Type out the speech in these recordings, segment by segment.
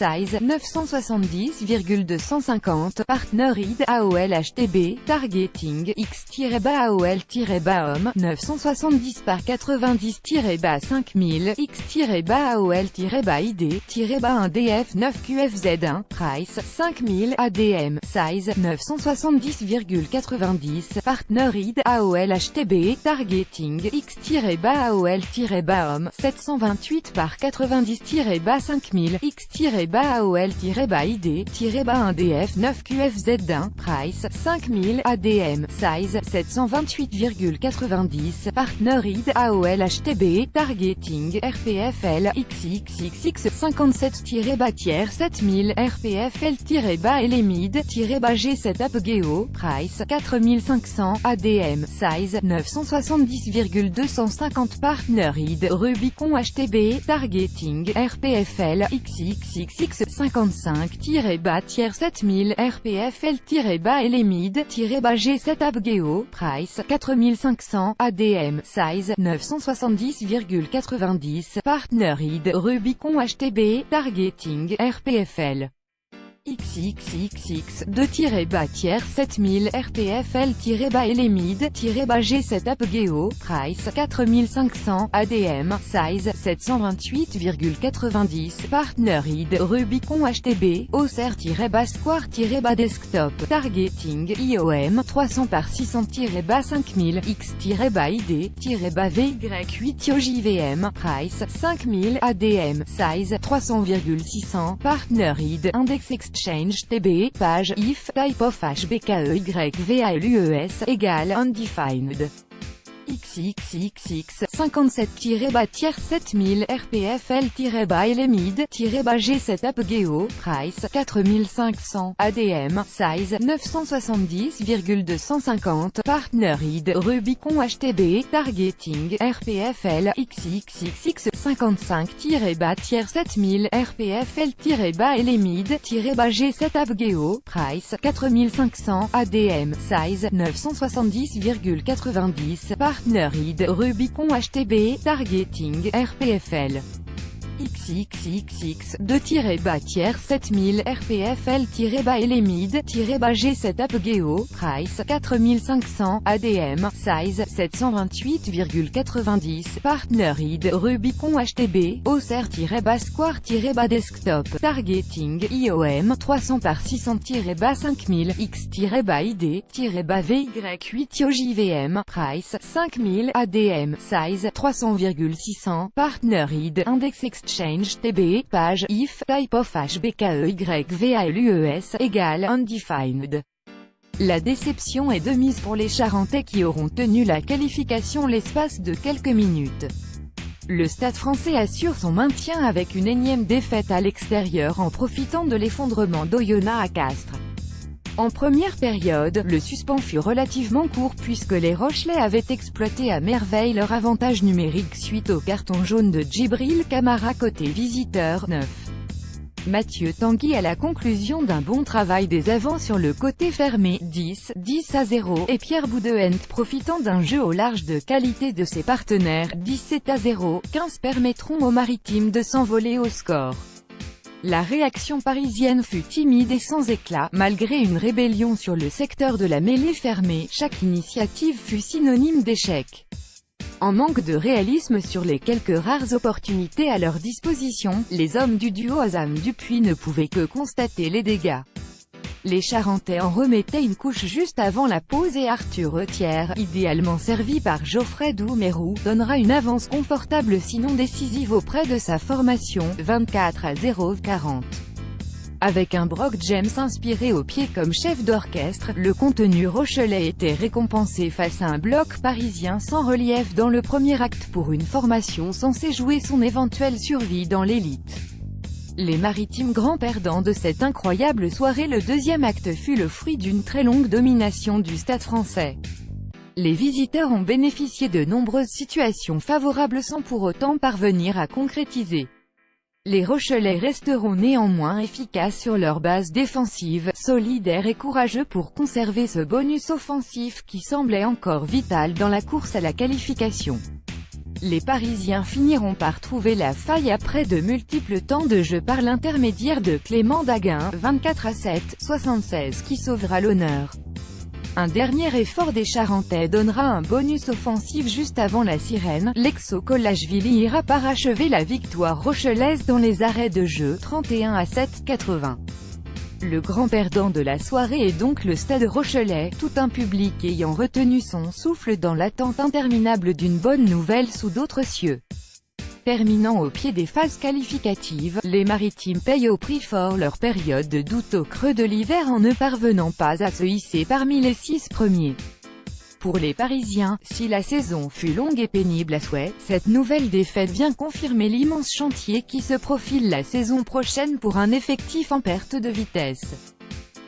size 970,250, partner id AOL HTB, targeting x-AOL-homme 970 par 90-5000 x-AOL-ID-1DF 9QFZ1, price 5000 ADM, size 970,90, partner id AOL HTB, targeting x-AOL-homme 728 par 90-5000 x-AOL-ID-1DF 9QFZ1, price 5000 ADM, size 728,90, partner id AOL HTB, targeting RPFL XXXX 57-tiers 7000 RPFL-LMID G7 Apogeo, price 4500 ADM, size 970,250, partner id Rubicon HTB, targeting RPFL XXXX 55-tiers 7000 RPFL-LMID G7 Apogeo, price 4500 ADM, size 970,90, partner id Rubicon HTB, targeting RPFL XXXX 2-tiers 7000 RPFL-LMID G7 Apogeo, price 4500 ADM, size 728,90, partner id Rubicon HTB, Auxerre-Square-Desktop, targeting IOM 300 par 600-5000 X-ID-VY8-JVM, price 5000 ADM, size 300,600, partner id Index Exchange TB, page, if, type of HBKEYVALUES, égale undefined. XXXX 57-tiers 7000 RPFL-LMID G7 Apogeo, price 4500 ADM, size 970,250, partner id Rubicon HTB, targeting RPFL XXXX 55-tiers 7000 RPFL-LMID G7 Apogeo, price 4500 ADM, size 970,90, partner id Rubicon HTB, targeting RPFL XXXX 2-tiers 7000 RPFL-LMID G7 Apogeo, price 4500 ADM, size 728,90, partner id Rubicon HTB, Auxerre-Square-Desktop, targeting IOM 300 par 600-5000 X-ID-VY8-JVM, price 5000 ADM, size 300,600, partner id Index Exchange TB, page, if, type of HBKEYVALUES, égale undefined. La déception est de mise pour les Charentais qui auront tenu la qualification l'espace de quelques minutes. Le Stade Français assure son maintien avec une énième défaite à l'extérieur en profitant de l'effondrement d'Oyonnax à Castres. En première période, le suspens fut relativement court puisque les Rochelais avaient exploité à merveille leur avantage numérique suite au carton jaune de Djibril Camara côté visiteur, 9. Mathieu Tanguy à la conclusion d'un bon travail des avants sur le côté fermé, 10-0, et Pierre Boudehent profitant d'un jeu au large de qualité de ses partenaires, 17-0, 15 permettront aux Maritimes de s'envoler au score. La réaction parisienne fut timide et sans éclat, malgré une rébellion sur le secteur de la mêlée fermée, chaque initiative fut synonyme d'échec. En manque de réalisme sur les quelques rares opportunités à leur disposition, les hommes du duo Azam-Dupuis ne pouvaient que constater les dégâts. Les Charentais en remettaient une couche juste avant la pause et Arthur Retière, idéalement servi par Geoffrey Doumerou, donnera une avance confortable sinon décisive auprès de sa formation, 24-0-40. Avec un Brock James inspiré au pied comme chef d'orchestre, le contenu rochelais était récompensé face à un bloc parisien sans relief dans le premier acte pour une formation censée jouer son éventuelle survie dans l'élite. Les Maritimes grands perdants de cette incroyable soirée. Le deuxième acte fut le fruit d'une très longue domination du Stade Français. Les visiteurs ont bénéficié de nombreuses situations favorables sans pour autant parvenir à concrétiser. Les Rochelais resteront néanmoins efficaces sur leur base défensive, solidaires et courageux pour conserver ce bonus offensif qui semblait encore vital dans la course à la qualification. Les Parisiens finiront par trouver la faille après de multiples temps de jeu par l'intermédiaire de Clément Daguin, 24-7, 76 qui sauvera l'honneur. Un dernier effort des Charentais donnera un bonus offensif juste avant la sirène. L'exo Collageville ira parachever la victoire rochelaise dans les arrêts de jeu, 31-7, 80. Le grand perdant de la soirée est donc le Stade rochelais, tout un public ayant retenu son souffle dans l'attente interminable d'une bonne nouvelle sous d'autres cieux. Terminant au pied des phases qualificatives, les Maritimes payent au prix fort leur période de doute au creux de l'hiver en ne parvenant pas à se hisser parmi les 6 premiers. Pour les Parisiens, si la saison fut longue et pénible à souhait, cette nouvelle défaite vient confirmer l'immense chantier qui se profile la saison prochaine pour un effectif en perte de vitesse.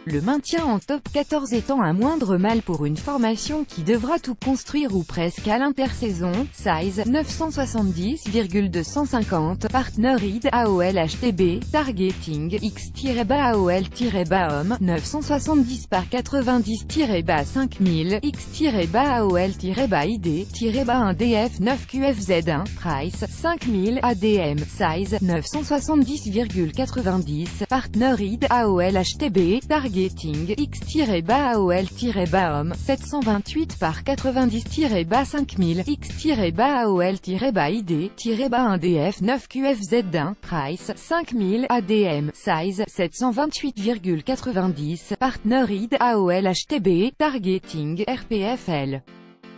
Le maintien en top 14 étant un moindre mal pour une formation qui devra tout construire ou presque à l'intersaison. Size 970,250 Partner ID AOL HTB Targeting X-AOL-homme 970 par 90-5000 X-AOL-ID-1 DF 9 QFZ1 Price 5000 ADM Size 970,90 Partner ID AOL HTB Targeting X-AOL-homme 728 par 90-5000 X-AOL-ID-1 DF 9 QFZ1 Price 5000 ADM Size 728,90 Partner ID AOL HTB Targeting RPFL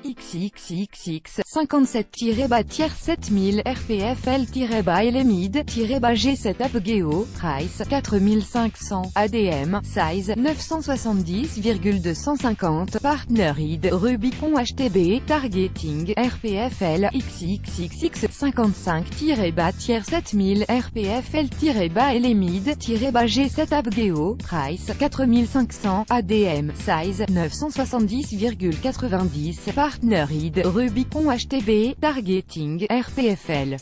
XXXX 57-7000 RPFL-LMID-G7 Apogeo Price 4500 ADM Size 970,250 Partner ID Rubicon HTB Targeting RPFL XXXX 55-7000 RPFL-LMID-G7 Apogeo Price 4500 ADM Size 970,90 Partner ID Rubicon HTB Targeting RPFL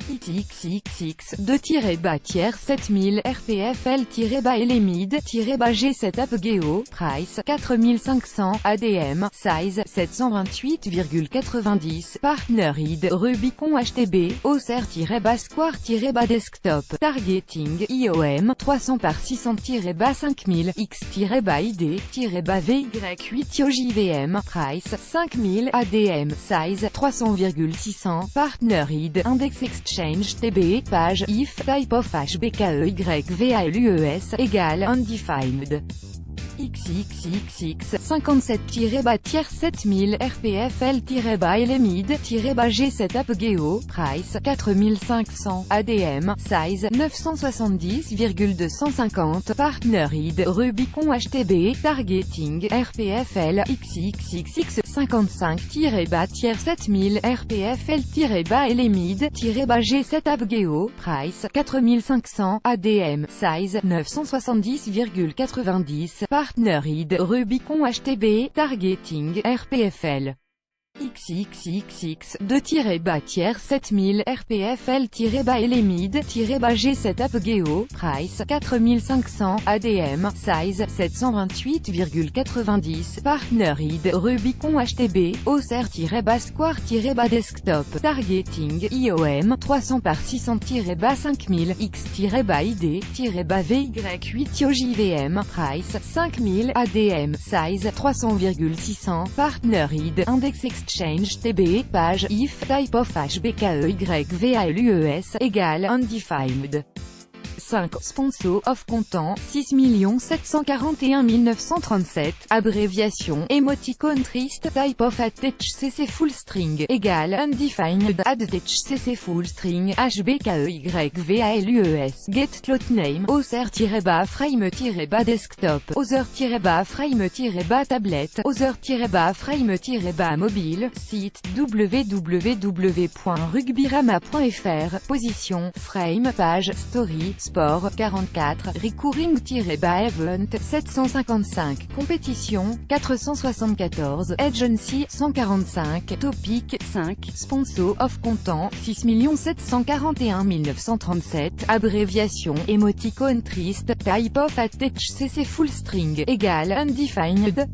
XXXX 2-7000 RPFL-LMID-G7 Apogeo Price 4500 ADM Size 728,90 Partner ID Rubicon HTB Auxerre-Square-Desktop Targeting IOM 300 par 600-5000 X-ID-VY8 JVM Price 5000 ADM Size 300,600 Partner ID Index Exchange TB, page, if, type of HBKEYVALUES, égale, undefined. XXXX 57-7000 RPFL-LMID-G7 Apogeo Price 4500 ADM Size 970,250 Partner ID Rubicon HTB Targeting RPFL XXXX 55-7000 RPFL-LMID-G7 Apogeo Price 4500 ADM Size 970,90 Partner ID Rubicon HTB Targeting RPFL XXXX 2-7000 RPFL-LMID-G7 Apogeo Price 4500 ADM Size 728,90 Partner ID Rubicon HTB Auxerre-Square-Desktop Targeting IOM 300 par 600-5000 X-ID-VY8 JVM Price 5000 ADM Size 300,600 Partner ID Index Exchange TB, page, if, type of HBKEYVALUES, égale, undefined. 5. Sponsor of content 6 741 937 abréviation émoticône triste type of attach-cc full string égale undefined attach-cc full string HBKEYVALUES get cloth name Auxerre-frame-desktop Other-frame-tablet Other-frame-mobile site www.rugbyrama.fr position frame page story Sport 44, Recurring-Event 755, Compétition 474, Agency 145, Topic 5, Sponsor of Content 6 741 937, abréviation émoticône triste, Type of attach-cc full string égale undefined.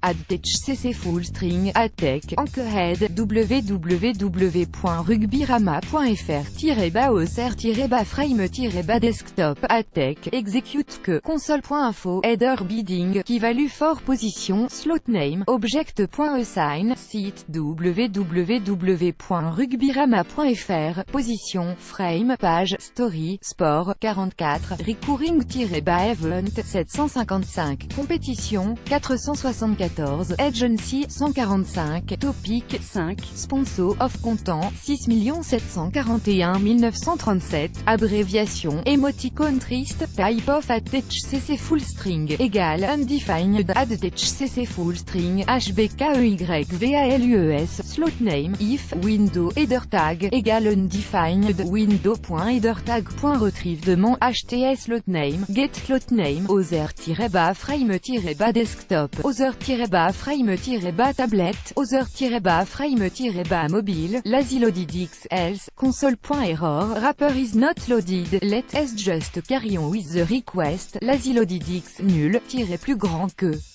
Add cc full string attack anchohead www.rugbyrama.fr-browser-frame-desktop attack execute que console.info header bidding qui value for position slot name object.assign site www.rugbyrama.fr position frame page story sport 44 recurring-event 755 compétition 474 agency 145 topic 5 sponsor of content 6 741 937 abréviation emoticon triste type of attach-cc full string égale undefined add-cc full string hbkeyvalues slot name if window header tag égale undefined window.header-tag.retrieve demande hts slot name get slot name other-frame-desktop other-frame-tablet other-frame-mobile lazy loaded x else console.error wrapper is not loaded let s just carry on with the request lazy loaded x nul plus grand que